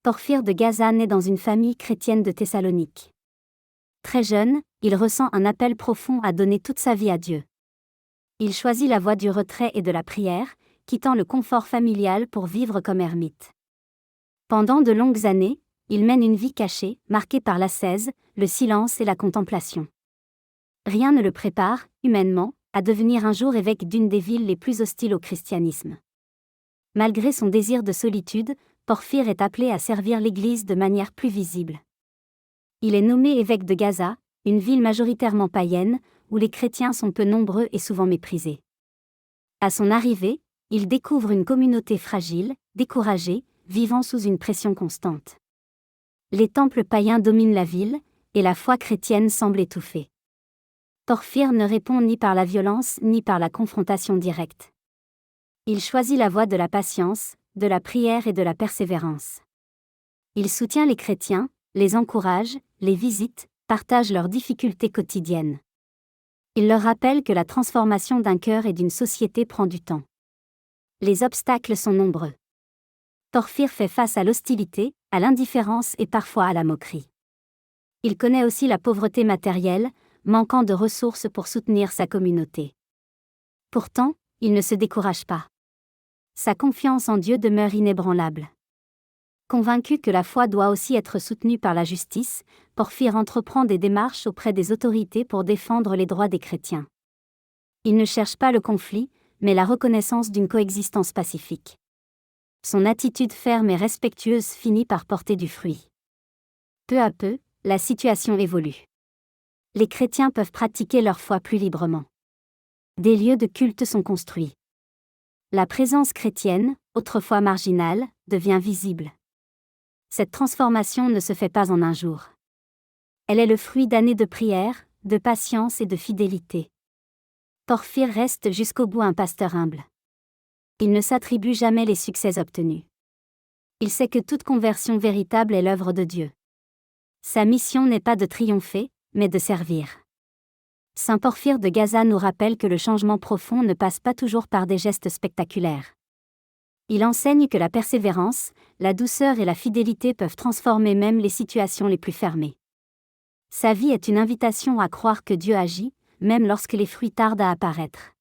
Porphyre de Gaza naît dans une famille chrétienne de Thessalonique. Très jeune, il ressent un appel profond à donner toute sa vie à Dieu. Il choisit la voie du retrait et de la prière, quittant le confort familial pour vivre comme ermite. Pendant de longues années, il mène une vie cachée, marquée par l'ascèse, le silence et la contemplation. Rien ne le prépare, humainement, à devenir un jour évêque d'une des villes les plus hostiles au christianisme. Malgré son désir de solitude, Porphyre est appelé à servir l'Église de manière plus visible. Il est nommé évêque de Gaza, une ville majoritairement païenne, où les chrétiens sont peu nombreux et souvent méprisés. À son arrivée, il découvre une communauté fragile, découragée, vivant sous une pression constante. Les temples païens dominent la ville, et la foi chrétienne semble étouffée. Porphyre ne répond ni par la violence ni par la confrontation directe. Il choisit la voie de la patience, de la prière et de la persévérance. Il soutient les chrétiens, les encourage, les visite, partage leurs difficultés quotidiennes. Il leur rappelle que la transformation d'un cœur et d'une société prend du temps. Les obstacles sont nombreux. Porphyre fait face à l'hostilité, à l'indifférence et parfois à la moquerie. Il connaît aussi la pauvreté matérielle, manquant de ressources pour soutenir sa communauté. Pourtant, il ne se décourage pas. Sa confiance en Dieu demeure inébranlable. Convaincu que la foi doit aussi être soutenue par la justice, Porphyre entreprend des démarches auprès des autorités pour défendre les droits des chrétiens. Il ne cherche pas le conflit, mais la reconnaissance d'une coexistence pacifique. Son attitude ferme et respectueuse finit par porter du fruit. Peu à peu, la situation évolue. Les chrétiens peuvent pratiquer leur foi plus librement. Des lieux de culte sont construits. La présence chrétienne, autrefois marginale, devient visible. Cette transformation ne se fait pas en un jour. Elle est le fruit d'années de prière, de patience et de fidélité. Porphyre reste jusqu'au bout un pasteur humble. Il ne s'attribue jamais les succès obtenus. Il sait que toute conversion véritable est l'œuvre de Dieu. Sa mission n'est pas de triompher, mais de servir. Saint Porphyre de Gaza nous rappelle que le changement profond ne passe pas toujours par des gestes spectaculaires. Il enseigne que la persévérance, la douceur et la fidélité peuvent transformer même les situations les plus fermées. Sa vie est une invitation à croire que Dieu agit, même lorsque les fruits tardent à apparaître.